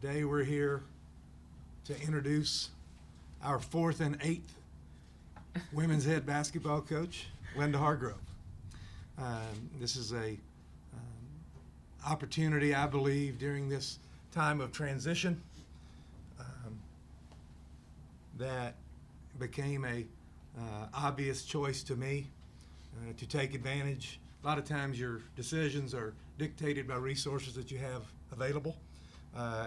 Today we're here to introduce our 4th and 8th women's head basketball coach, Linda Hargrove. This is a opportunity, I believe, during this time of transition that became a obvious choice to me to take advantage. A lot of times your decisions are dictated by resources that you have available,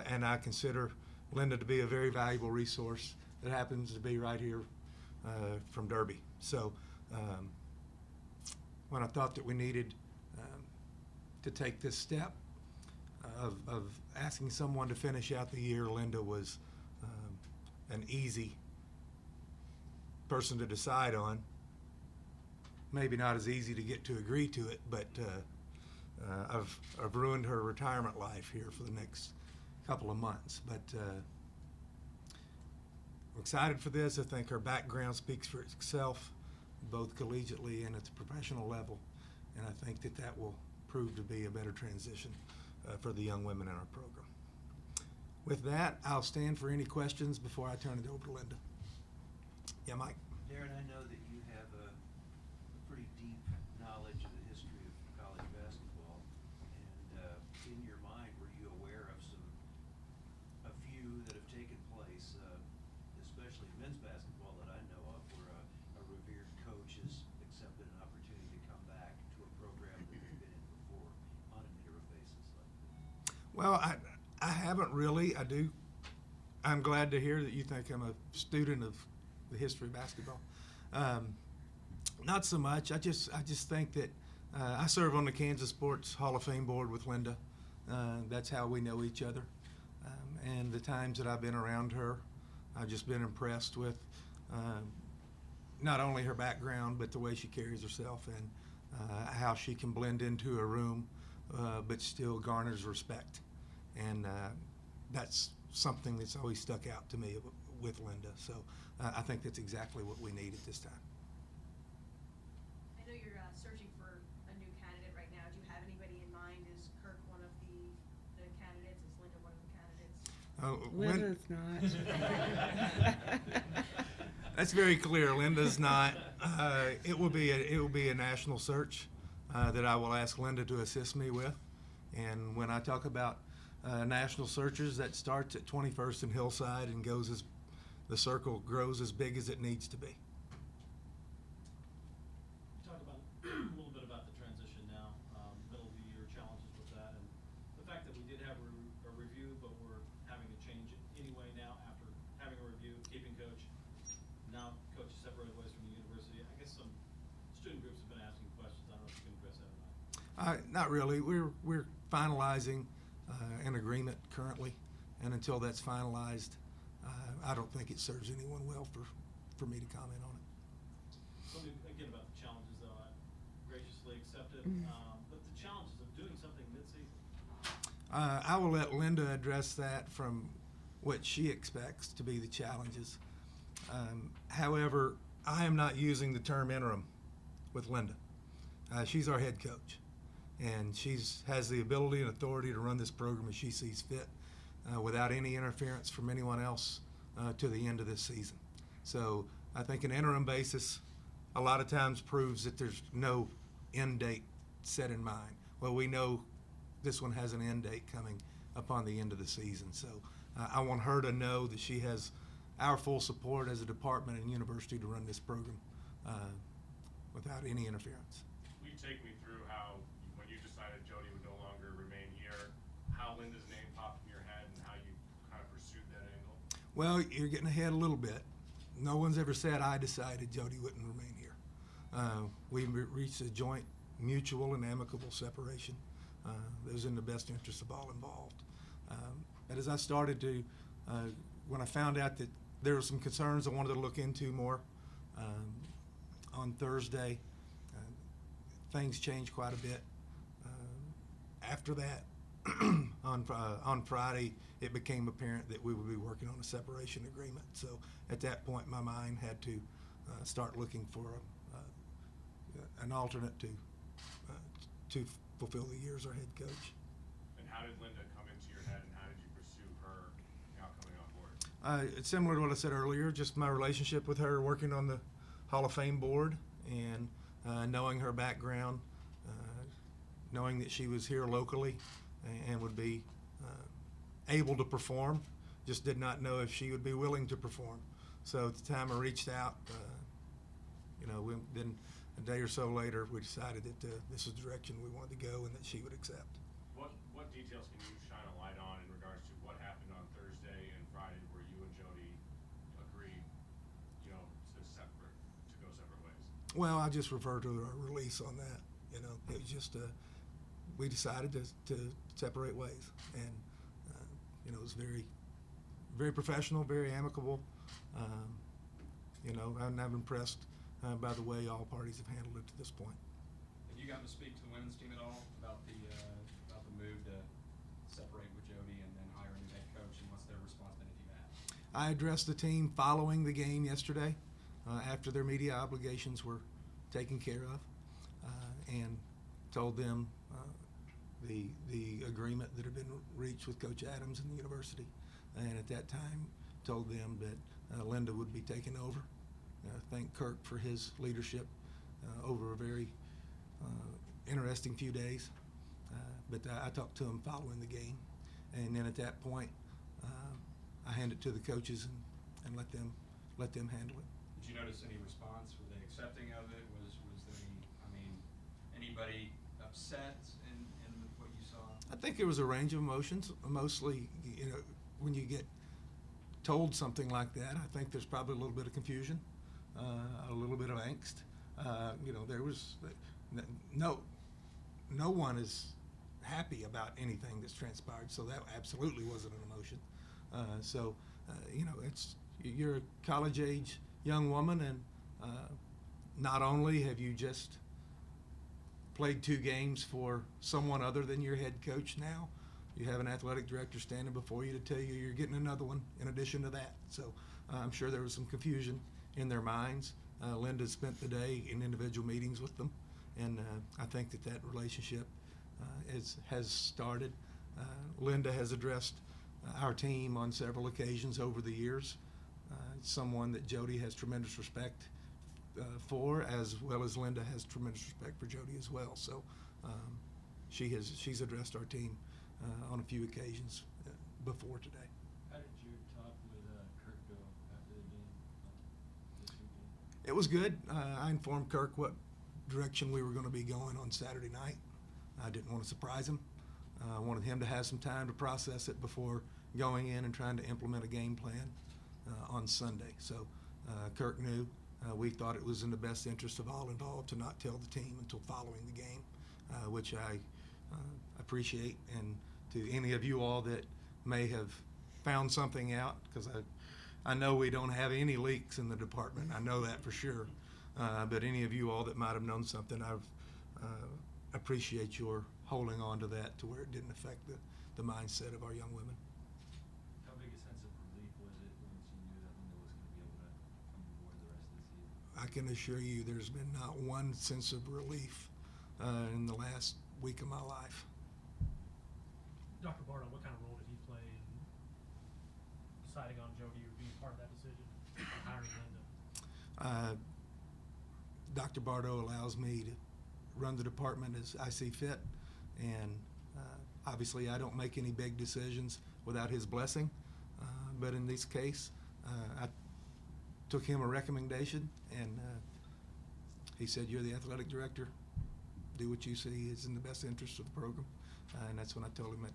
and I consider Linda to be a very valuable resource that happens to be right here from Derby. So when I thought that we needed to take this step of asking someone to finish out the year, Linda was an easy person to decide on. Maybe not as easy to get to agree to it, but I've ruined her retirement life here for the next couple of months. But I'm excited for this. I think her background speaks for itself, both collegiately and at the professional level, and I think that that will prove to be a better transition for the young women in our program. With that, I'll stand for any questions before I turn it over to Linda. Yeah, Mike? Darron, I know that you have a pretty deep knowledge of the history of college basketball, and in your mind, were you aware of a few that have taken place, especially in men's basketball that I know of, where a revered coach has accepted an opportunity to come back to a program that they've been in before on an interim basis like that? Well, I haven't really. I'm glad to hear that you think I'm a student of the history of basketball. Not so much. I just think that I serve on the Kansas Sports Hall of Fame board with Linda. That's how we know each other. And the times that I've been around her, I've just been impressed with not only her background, but the way she carries herself and how she can blend into a room, but still garners respect. And that's something that's always stuck out to me with Linda. So I think that's exactly what we need at this time. I know you're searching for a new candidate right now. Do you have anybody in mind? Is Kirk one of the candidates? Is Linda one of the candidates? Linda's not. That's very clear. Linda's not. It will be a national search that I will ask Linda to assist me with. And when I talk about national searches, that starts at 21st and Hillside and goes as the circle grows as big as it needs to be. Talk about a little bit about the transition now, middle of the year challenges with that, and the fact that we did have a review, but we're having a change anyway now after having a review, keeping coach. Now coach is separated ways from the university. I guess some student groups have been asking questions. I don't know if you can address that or not. Not really. We're finalizing an agreement currently, and until that's finalized, I don't think it serves anyone well for me to comment on it. Something again about the challenges, though, I graciously accepted, but the challenges of doing something mid-season. I will let Linda address that from what she expects to be the challenges. However, I am not using the term interim with Linda. She's our head coach, and has the ability and authority to run this program as she sees fit, without any interference from anyone else to the end of this season. So I think an interim basis a lot of times proves that there's no end date set in mind. Well, we know this one has an end date coming upon the end of the season. So I want her to know that she has our full support as a department and university to run this program without any interference. Will you take me through how, when you decided Jody would no longer remain here, how Linda's name popped in your head and how you kind of pursued that angle? Well, you're getting ahead a little bit. No one's ever said I decided Jody wouldn't remain here. We reached a joint, mutual, and amicable separation that was in the best interest of all involved. But as I started to, when I found out that there were some concerns I wanted to look into more, on Thursday, things changed quite a bit. After that, on Friday, it became apparent that we would be working on a separation agreement. So at that point, my mind had to start looking for an alternate to fulfill the year as our head coach. And how did Linda come into your head, and how did you pursue her It's similar to what I said earlier, just my relationship with her working on the Hall of Fame board and knowing her background, knowing that she was here locally and would be able to perform. Just did not know if she would be willing to perform. So at the time I reached out, then a day or so later, we decided that this was the direction we wanted to go and that she would accept. What details can you shine a light on in regards to what happened on Thursday and Friday where you and Jody agreed, to go separate ways? Well, I just refer to our release on that. It was just we decided to separate ways, and it was very, very professional, very amicable. I'm impressed by the way all parties have handled it to this point. Have you gotten to speak to the women's team at all about the move to separate with Jody and then hire a new head coach, and what's their response been if you've asked? I addressed the team following the game yesterday, after their media obligations were taken care of, and told them the agreement that had been reached with Coach Adams and the university, and at that time told them that Linda would be taking over. Thank Kirk for his leadership over a very interesting few days. But I talked to him following the game, and then at that point, I handed it to the coaches and let them handle it. Did you notice any response? Were they accepting of it? Was there anybody upset in what you saw? I think there was a range of emotions. Mostly, when you get told something like that, I think there's probably a little bit of confusion, a little bit of angst. There was no one is happy about anything that's transpired, so that absolutely wasn't an emotion. You're a college age young woman, and not only have you just played 2 games for someone other than your head coach now, you have an athletic director standing before you to tell you you're getting another one in addition to that. So I'm sure there was some confusion in their minds. Linda spent the day in individual meetings with them, and I think that relationship has started. Linda has addressed our team on several occasions over the years. Someone that Jody has tremendous respect for, as well as Linda has tremendous respect for Jody as well. So she's addressed our team on a few occasions before today. How did your talk with Kirk go after the game, this weekend? It was good. I informed Kirk what direction we were going to be going on Saturday night. I didn't want to surprise him. I wanted him to have some time to process it before going in and trying to implement a game plan on Sunday. So Kirk knew. We thought it was in the best interest of all involved to not tell the team until following the game, which I appreciate. And to any of you all that may have found something out, because I know we don't have any leaks in the department. I know that for sure. But any of you all that might have known something, I appreciate your holding on to that to where it didn't affect the mindset of our young women. How big a sense of relief was it once you knew that Linda was going to be able to come aboard the rest of the season? I can assure you there's been not one sense of relief in the last week of my life. Dr. Bardo, what kind of role did he play in deciding on Jody or being part of that decision, hiring Linda? Dr. Bardo allows me to run the department as I see fit, and obviously I don't make any big decisions without his blessing, but in this case I took him a recommendation, and he said, "You're the athletic director, do what you see is in the best interest of the program," and that's when I told him that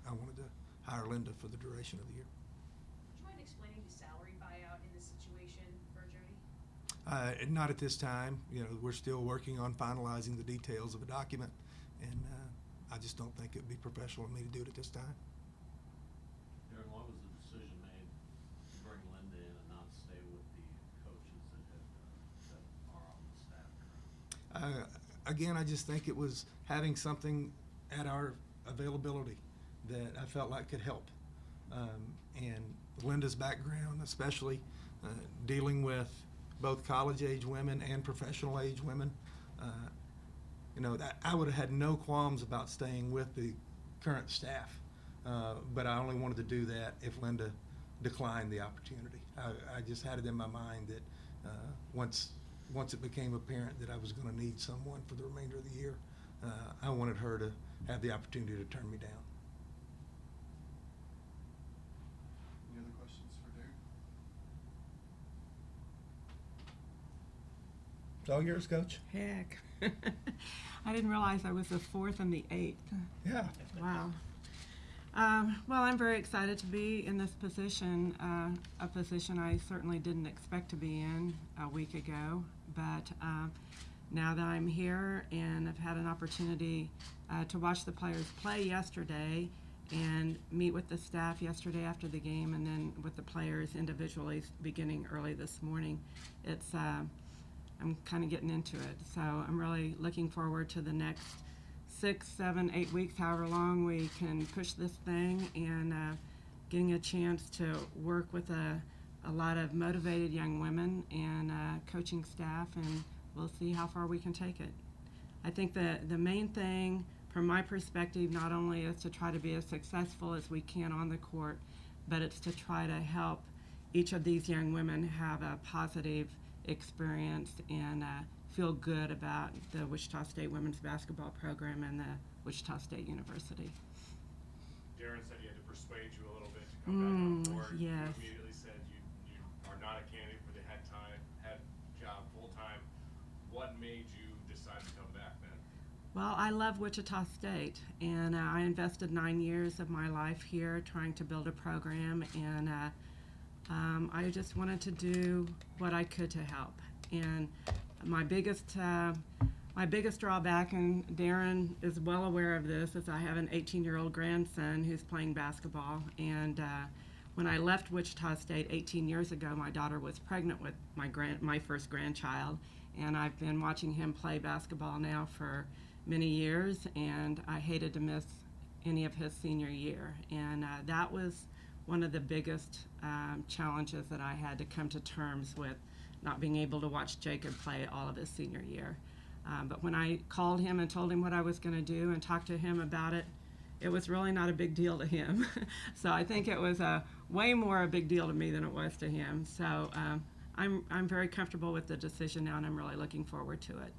I wanted to hire Linda for the duration of the year. Would you mind explaining the salary buyout in this situation for Jody? Not at this time. We're still working on finalizing the details of a document, and I just don't think it would be professional of me to do it at this time. Darron, why was the decision made to bring Linda in and not stay with the coaches that are on the staff currently? Again, I just think it was having something at our availability that I felt like could help. And Linda's background, especially dealing with both college-age women and professional-age women, that I would have had no qualms about staying with the current staff, but I only wanted to do that if Linda decline the opportunity. I just had it in my mind that once it became apparent that I was going to need someone for the remainder of the year, I wanted her to have the opportunity to turn me down. Any other questions for Darron? It's all yours, Coach. Heck. I didn't realize I was the 4th and the 8th. Yeah. Wow. Well, I'm very excited to be in this position, a position I certainly didn't expect to be in a week ago. But now that I'm here and I've had an opportunity to watch the players play yesterday and meet with the staff yesterday after the game and then with the players individually beginning early this morning, it's I'm kind of getting into it. So I'm really looking forward to the next 6, 7, 8 weeks, however long we can push this thing, and getting a chance to work with a lot of motivated young women and coaching staff, and we'll see how far we can take it. I think the main thing from my perspective not only is to try to be as successful as we can on the court, but it's to try to help each of these young women have a positive experience and feel good about the Wichita State women's basketball program and the Wichita State University. Darron said he had to persuade you a little bit to come back on board. Yes. You immediately said you are not a candidate for the head job full time. What made you decide to come back then? Well, I love Wichita State, and I invested 9 years of my life here trying to build a program, and I just wanted to do what I could to help. And my biggest drawback, and Darron is well aware of this, is I have an 18-year-old grandson who's playing basketball. And when I left Wichita State 18 years ago, my daughter was pregnant with my first grandchild, and I've been watching him play basketball now for many years, and I hated to miss any of his senior year. And that was one of the biggest challenges that I had to come to terms with, not being able to watch Jacob play all of his senior year. But when I called him and told him what I was going to do and talked to him about it, it was really not a big deal to him. So I think it was way more a big deal to me than it was to him. So I'm very comfortable with the decision now, and I'm really looking forward to it.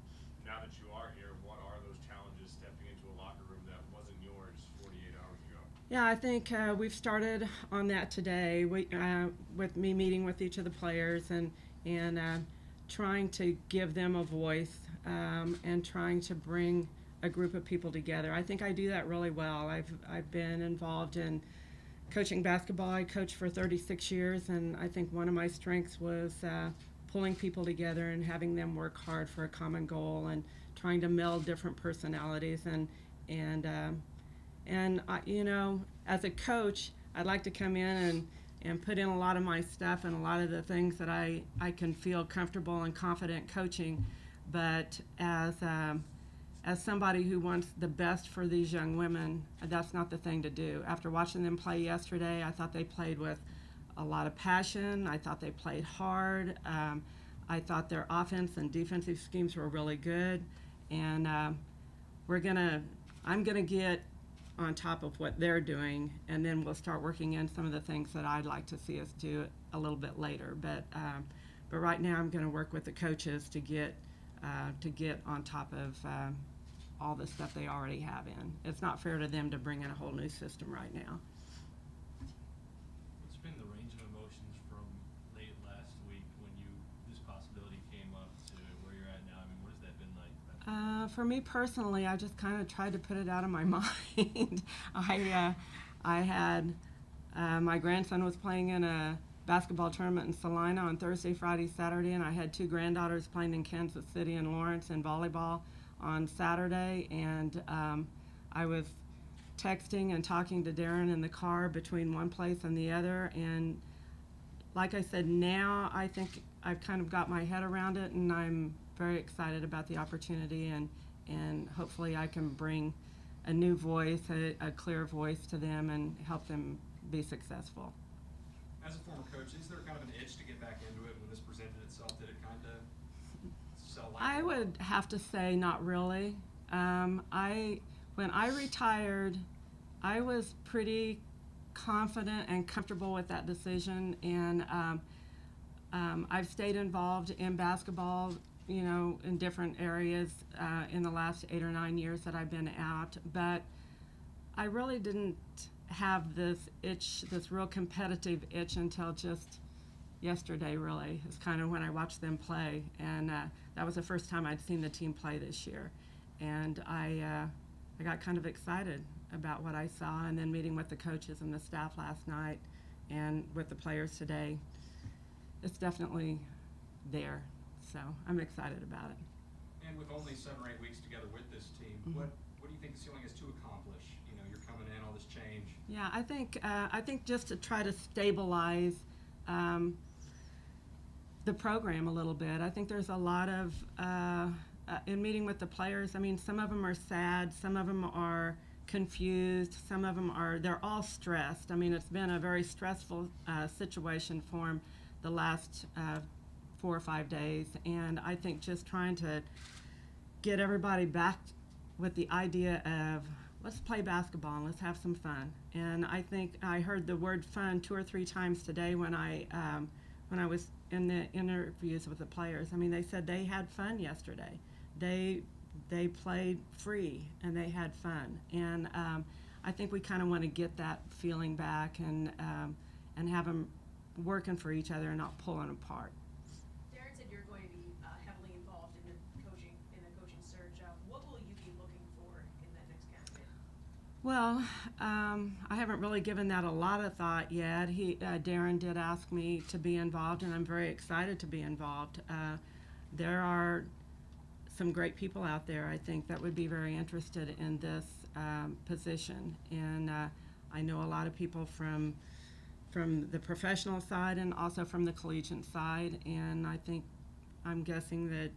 Now that you are here, what are those challenges stepping into a locker room that wasn't yours 48 hours ago? Yeah, I think we've started on that today with me meeting with each of the players and trying to give them a voice and trying to bring a group of people together. I think I do that really well. I've been involved in coaching basketball. I coached for 36 years, and I think one of my strengths was pulling people together and having them work hard for a common goal and trying to meld different personalities. And you know, as a coach, I'd like to come in and put in a lot of my stuff and a lot of the things that I can feel comfortable and confident coaching. But as somebody who wants the best for these young women, that's not the thing to do. After watching them play yesterday, I thought they played with a lot of passion. I thought they played hard. I thought their offense and defensive schemes were really good. And I'm gonna get on top of what they're doing, and then we'll start working in some of the things that I'd like to see us do a little bit later. But right now, I'm going to work with the coaches to get on top of all the stuff they already have in. It's not fair to them to bring in a whole new system right now. What's been the range of emotions from late last week when this possibility came up to where you're at now? I mean, what has that been like? For me personally, I just kind of tried to put it out of my mind. I had my grandson was playing in a basketball tournament in Salina on Thursday, Friday, Saturday, and I had 2 granddaughters playing in Kansas City and Lawrence in volleyball on Saturday, and I was texting and talking to Darron in the car between one place and the other, and like I said, now I think I've kind of got my head around it, and I'm very excited about the opportunity, and hopefully I can bring a new voice, a clear voice to them and help them be successful. As a former coach, is there kind of an itch to get back into it when this presented itself? Did it kind of sell like I would have to say not really. When I retired, I was pretty confident and comfortable with that decision, and I've stayed involved in basketball, you know, in different areas in the last 8 or 9 years that I've been out, but I really didn't have this itch, this real competitive itch, until just yesterday, really. It's kind of when I watched them play, and that was the first time I'd seen the team play this year. And I got kind of excited about what I saw, and then meeting with the coaches and the staff last night and with the players today, it's definitely there. So I'm excited about it. And with only 7 or 8 weeks together with this team, Mhm. what do you think the ceiling is to accomplish? You know, you're coming in, all this change. Yeah, I think just to try to stabilize the program a little bit. I think there's a lot of in meeting with the players. I mean, some of them are sad, some of them are confused, some of them they're all stressed. I mean, it's been a very stressful situation for them the last 4 or 5 days, and I think just trying to get everybody back with the idea of let's play basketball and let's have some fun. And I think I heard the word fun 2 or 3 times today when I was in the interviews with the players. I mean, they said they had fun yesterday. They played free and they had fun. And I think we kind of want to get that feeling back and have them working for each other and not pulling apart. Darron said you're going to be heavily involved in the coaching search. What will you be looking for in that next candidate? Well, I haven't really given that a lot of thought yet. Darron did ask me to be involved, and I'm very excited to be involved. There are some great people out there, I think, that would be very interested in this position. And I know a lot of people from the professional side and also from the collegiate side. And I'm guessing that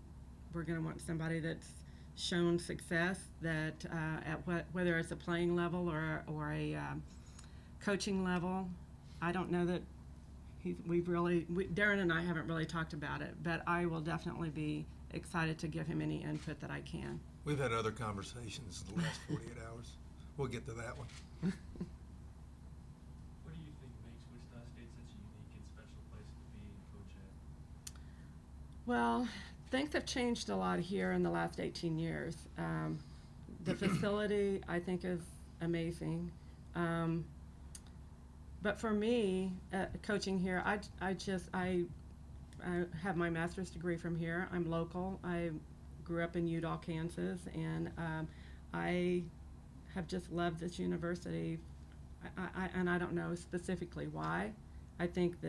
we're going to want somebody that's shown success that at whether it's a playing level or a coaching level. I don't know that Darron and I haven't really talked about it, but I will definitely be excited to give him any input that I can. We've had other conversations in the last 48 hours. We'll get to that one. What do you think makes Wichita State such a unique and special place to be and coach at? Well, things have changed a lot here in the last 18 years. The facility, I think, is amazing. But for me, coaching here, I have my master's degree from here. I'm local. I grew up in Udall, Kansas, and I have just loved this university. And I don't know specifically why. I think that